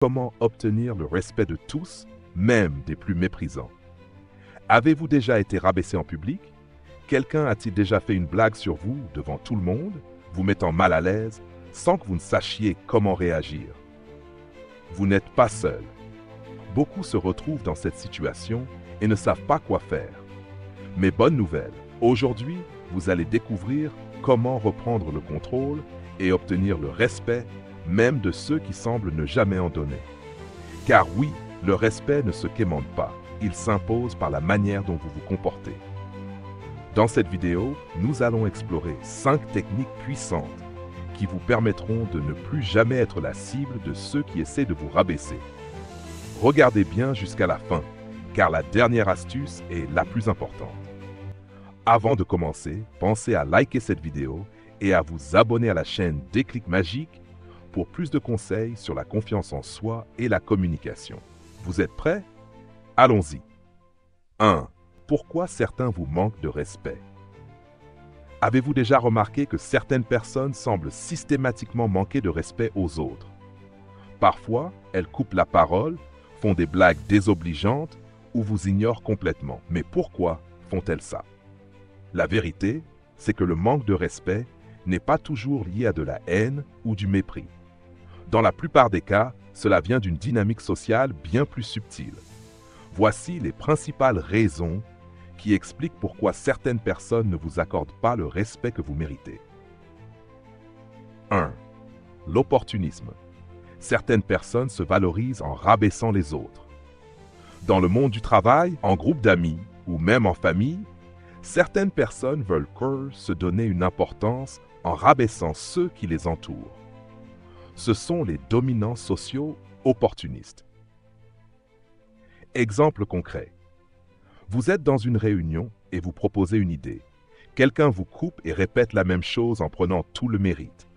Comment obtenir le respect de tous, même des plus méprisants? Avez-vous déjà été rabaissé en public? Quelqu'un a-t-il déjà fait une blague sur vous devant tout le monde, vous mettant mal à l'aise, sans que vous ne sachiez comment réagir? Vous n'êtes pas seul. Beaucoup se retrouvent dans cette situation et ne savent pas quoi faire. Mais bonne nouvelle, aujourd'hui, vous allez découvrir comment reprendre le contrôle et obtenir le respect, même de ceux qui semblent ne jamais en donner. Car oui, le respect ne se quémande pas, il s'impose par la manière dont vous vous comportez. Dans cette vidéo, nous allons explorer 5 techniques puissantes qui vous permettront de ne plus jamais être la cible de ceux qui essaient de vous rabaisser. Regardez bien jusqu'à la fin, car la dernière astuce est la plus importante. Avant de commencer, pensez à liker cette vidéo et à vous abonner à la chaîne Déclic Magique pour plus de conseils sur la confiance en soi et la communication. Vous êtes prêts? Allons-y. 1. Pourquoi certains vous manquent de respect? Avez-vous déjà remarqué que certaines personnes semblent systématiquement manquer de respect aux autres? Parfois, elles coupent la parole, font des blagues désobligeantes ou vous ignorent complètement. Mais pourquoi font-elles ça? La vérité, c'est que le manque de respect n'est pas toujours lié à de la haine ou du mépris. Dans la plupart des cas, cela vient d'une dynamique sociale bien plus subtile. Voici les principales raisons qui expliquent pourquoi certaines personnes ne vous accordent pas le respect que vous méritez. 1. L'opportunisme. Certaines personnes se valorisent en rabaissant les autres. Dans le monde du travail, en groupe d'amis ou même en famille, certaines personnes veulent se donner une importance en rabaissant ceux qui les entourent. Ce sont les dominants sociaux opportunistes. Exemple concret. Vous êtes dans une réunion et vous proposez une idée. Quelqu'un vous coupe et répète la même chose en prenant tout le mérite.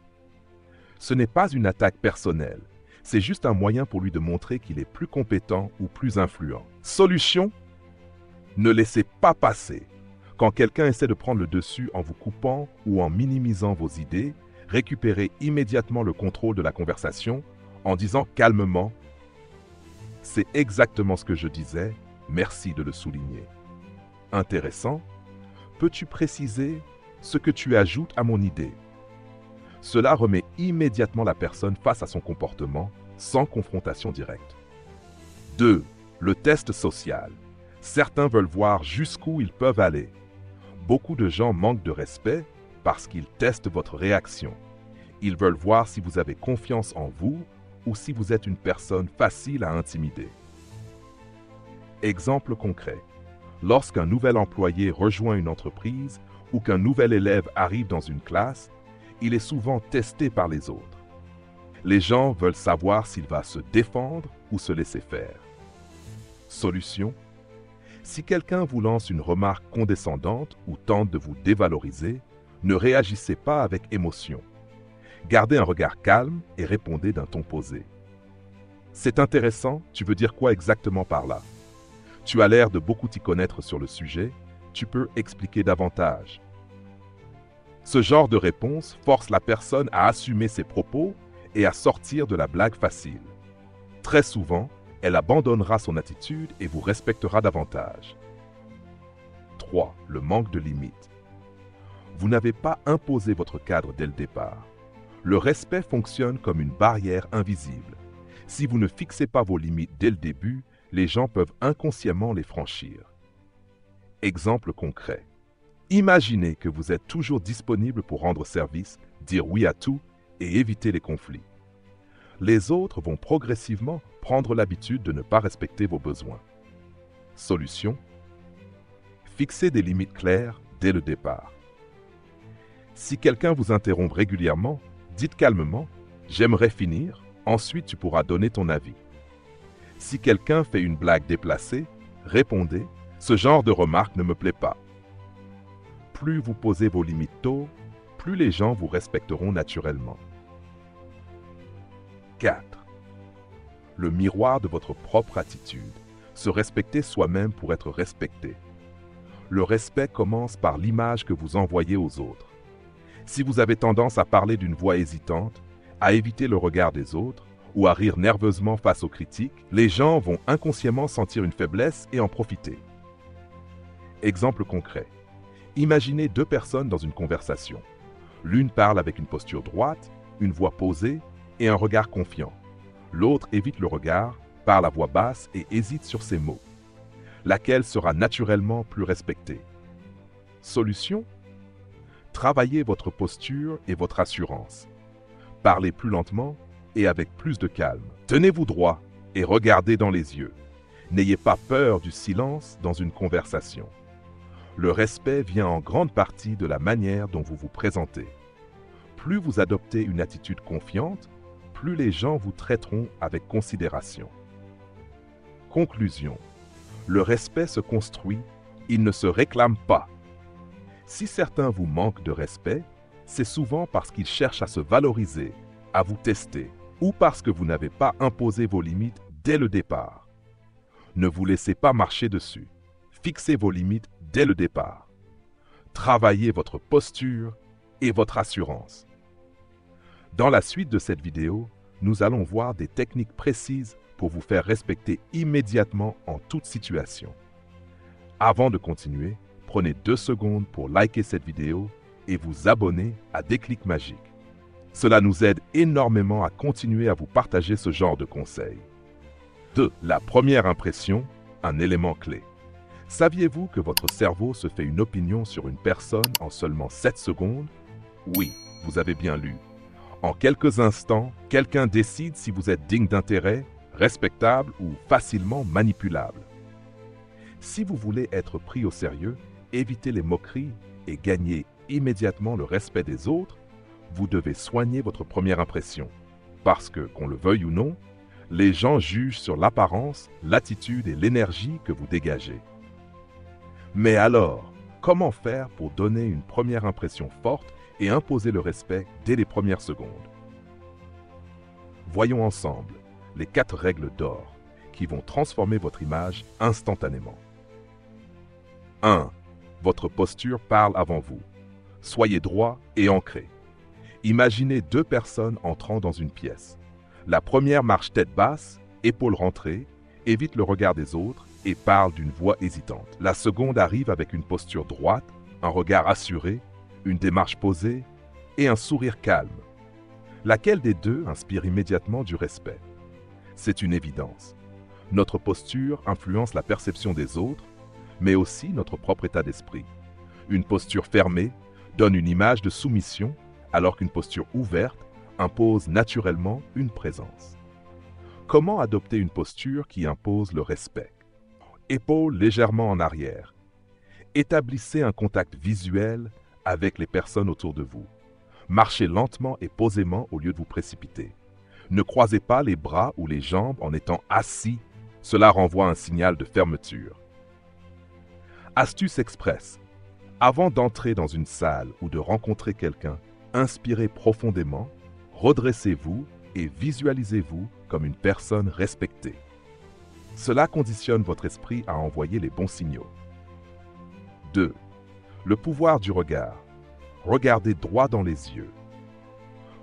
Ce n'est pas une attaque personnelle, c'est juste un moyen pour lui de montrer qu'il est plus compétent ou plus influent. Solution? Ne laissez pas passer. Quand quelqu'un essaie de prendre le dessus en vous coupant ou en minimisant vos idées, récupérez immédiatement le contrôle de la conversation en disant calmement « C'est exactement ce que je disais, merci de le souligner. » Intéressant, peux-tu préciser ce que tu ajoutes à mon idée? Cela remet immédiatement la personne face à son comportement sans confrontation directe. 2. Le test social. Certains veulent voir jusqu'où ils peuvent aller. Beaucoup de gens manquent de respect parce qu'ils testent votre réaction. Ils veulent voir si vous avez confiance en vous ou si vous êtes une personne facile à intimider. Exemple concret. Lorsqu'un nouvel employé rejoint une entreprise ou qu'un nouvel élève arrive dans une classe, il est souvent testé par les autres. Les gens veulent savoir s'il va se défendre ou se laisser faire. Solution? Si quelqu'un vous lance une remarque condescendante ou tente de vous dévaloriser, ne réagissez pas avec émotion. Gardez un regard calme et répondez d'un ton posé. C'est intéressant, tu veux dire quoi exactement par là? Tu as l'air de beaucoup t'y connaître sur le sujet, tu peux expliquer davantage. Ce genre de réponse force la personne à assumer ses propos et à sortir de la blague facile. Très souvent, elle abandonnera son attitude et vous respectera davantage. 3. Le manque de limites. Vous n'avez pas imposé votre cadre dès le départ. Le respect fonctionne comme une barrière invisible. Si vous ne fixez pas vos limites dès le début, les gens peuvent inconsciemment les franchir. Exemple concret. Imaginez que vous êtes toujours disponible pour rendre service, dire oui à tout et éviter les conflits. Les autres vont progressivement prendre l'habitude de ne pas respecter vos besoins. Solution? Fixez des limites claires dès le départ. Si quelqu'un vous interrompt régulièrement, dites calmement « J'aimerais finir », ensuite tu pourras donner ton avis. Si quelqu'un fait une blague déplacée, répondez « Ce genre de remarque ne me plaît pas ». Plus vous posez vos limites tôt, plus les gens vous respecteront naturellement. 4. Le miroir de votre propre attitude. Se respecter soi-même pour être respecté. Le respect commence par l'image que vous envoyez aux autres. Si vous avez tendance à parler d'une voix hésitante, à éviter le regard des autres ou à rire nerveusement face aux critiques, les gens vont inconsciemment sentir une faiblesse et en profiter. Exemple concret. Imaginez deux personnes dans une conversation. L'une parle avec une posture droite, une voix posée et un regard confiant. L'autre évite le regard, parle à voix basse et hésite sur ses mots. Laquelle sera naturellement plus respectée? Solution? Travaillez votre posture et votre assurance. Parlez plus lentement et avec plus de calme. Tenez-vous droit et regardez dans les yeux. N'ayez pas peur du silence dans une conversation. Le respect vient en grande partie de la manière dont vous vous présentez. Plus vous adoptez une attitude confiante, plus les gens vous traiteront avec considération. Conclusion. Le respect se construit, il ne se réclame pas. Si certains vous manquent de respect, c'est souvent parce qu'ils cherchent à se valoriser, à vous tester, ou parce que vous n'avez pas imposé vos limites dès le départ. Ne vous laissez pas marcher dessus. Fixez vos limites dès le départ. Travaillez votre posture et votre assurance. Dans la suite de cette vidéo, nous allons voir des techniques précises pour vous faire respecter immédiatement en toute situation. Avant de continuer, prenez 2 secondes pour liker cette vidéo et vous abonner à Déclic Magique. Cela nous aide énormément à continuer à vous partager ce genre de conseils. 2. La première impression, un élément clé. Saviez-vous que votre cerveau se fait une opinion sur une personne en seulement 7 secondes? Oui, vous avez bien lu. En quelques instants, quelqu'un décide si vous êtes digne d'intérêt, respectable ou facilement manipulable. Si vous voulez être pris au sérieux, évitez les moqueries et gagner immédiatement le respect des autres, vous devez soigner votre première impression. Parce que, qu'on le veuille ou non, les gens jugent sur l'apparence, l'attitude et l'énergie que vous dégagez. Mais alors, comment faire pour donner une première impression forte et imposer le respect dès les premières secondes? Voyons ensemble les 4 règles d'or qui vont transformer votre image instantanément. 1. Votre posture parle avant vous. Soyez droit et ancré. Imaginez 2 personnes entrant dans une pièce. La première marche tête basse, épaules rentrées, évite le regard des autres et parle d'une voix hésitante. La seconde arrive avec une posture droite, un regard assuré, une démarche posée et un sourire calme. Laquelle des deux inspire immédiatement du respect? C'est une évidence. Notre posture influence la perception des autres, mais aussi notre propre état d'esprit. Une posture fermée donne une image de soumission, alors qu'une posture ouverte impose naturellement une présence. Comment adopter une posture qui impose le respect? Épaules légèrement en arrière. Établissez un contact visuel avec les personnes autour de vous. Marchez lentement et posément au lieu de vous précipiter. Ne croisez pas les bras ou les jambes en étant assis. Cela renvoie un signal de fermeture. Astuce express. Avant d'entrer dans une salle ou de rencontrer quelqu'un, inspirez profondément, redressez-vous et visualisez-vous comme une personne respectée. Cela conditionne votre esprit à envoyer les bons signaux. 2. Le pouvoir du regard. Regardez droit dans les yeux.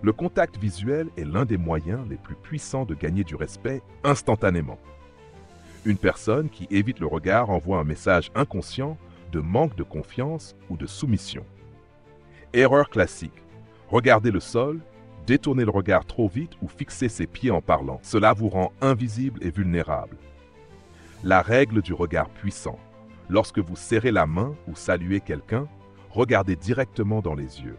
Le contact visuel est l'un des moyens les plus puissants de gagner du respect instantanément. Une personne qui évite le regard envoie un message inconscient de manque de confiance ou de soumission. Erreur classique. Regardez le sol, détournez le regard trop vite ou fixez ses pieds en parlant. Cela vous rend invisible et vulnérable. La règle du regard puissant. Lorsque vous serrez la main ou saluez quelqu'un, regardez directement dans les yeux.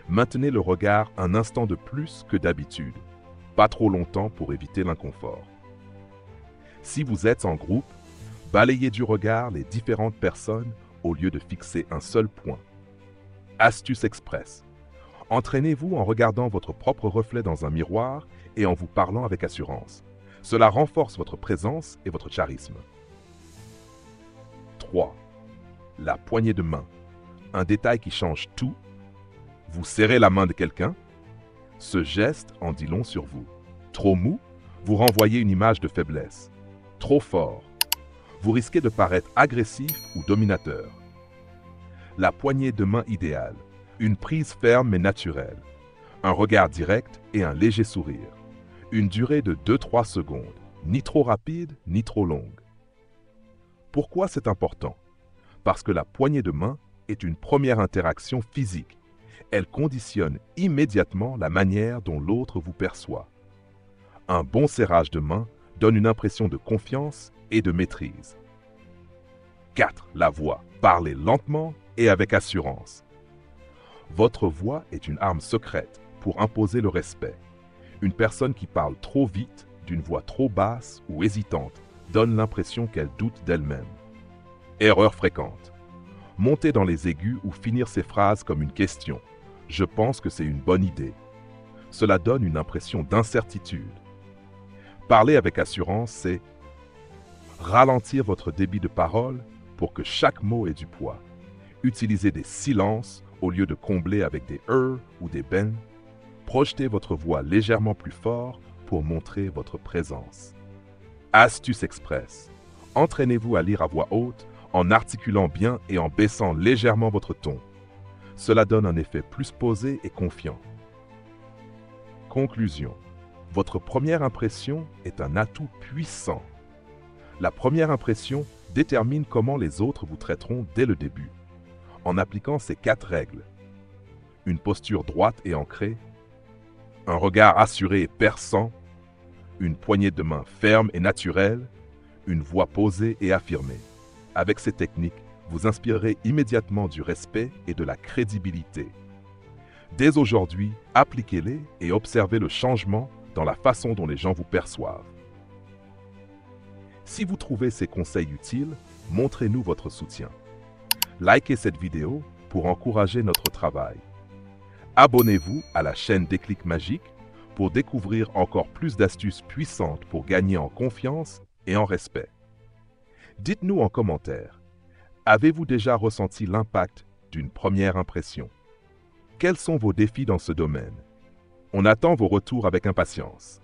Maintenez le regard un instant de plus que d'habitude, pas trop longtemps pour éviter l'inconfort. Si vous êtes en groupe, balayez du regard les différentes personnes au lieu de fixer un seul point. Astuce express. Entraînez-vous en regardant votre propre reflet dans un miroir et en vous parlant avec assurance. Cela renforce votre présence et votre charisme. 3. La poignée de main. Un détail qui change tout. Vous serrez la main de quelqu'un. Ce geste en dit long sur vous. Trop mou, vous renvoyez une image de faiblesse. Trop fort, vous risquez de paraître agressif ou dominateur. La poignée de main idéale. Une prise ferme mais naturelle. Un regard direct et un léger sourire. Une durée de 2-3 secondes, ni trop rapide, ni trop longue. Pourquoi c'est important? Parce que la poignée de main est une première interaction physique. Elle conditionne immédiatement la manière dont l'autre vous perçoit. Un bon serrage de main donne une impression de confiance et de maîtrise. 4. La voix. Parlez lentement et avec assurance. Votre voix est une arme secrète pour imposer le respect. Une personne qui parle trop vite, d'une voix trop basse ou hésitante, donne l'impression qu'elle doute d'elle-même. Erreur fréquente. Monter dans les aigus ou finir ses phrases comme une question. Je pense que c'est une bonne idée. Cela donne une impression d'incertitude. Parler avec assurance, c'est ralentir votre débit de parole pour que chaque mot ait du poids. Utiliser des silences au lieu de combler avec des ou des ben. Projetez votre voix légèrement plus fort pour montrer votre présence. Astuce express. Entraînez-vous à lire à voix haute en articulant bien et en baissant légèrement votre ton. Cela donne un effet plus posé et confiant. Conclusion. Votre première impression est un atout puissant. La première impression détermine comment les autres vous traiteront dès le début. En appliquant ces 4 règles. Une posture droite et ancrée, un regard assuré et perçant, une poignée de main ferme et naturelle, une voix posée et affirmée. Avec ces techniques, vous inspirerez immédiatement du respect et de la crédibilité. Dès aujourd'hui, appliquez-les et observez le changement dans la façon dont les gens vous perçoivent. Si vous trouvez ces conseils utiles, montrez-nous votre soutien. Likez cette vidéo pour encourager notre travail. Abonnez-vous à la chaîne Déclic Magique pour découvrir encore plus d'astuces puissantes pour gagner en confiance et en respect. Dites-nous en commentaire, avez-vous déjà ressenti l'impact d'une première impression? Quels sont vos défis dans ce domaine? On attend vos retours avec impatience.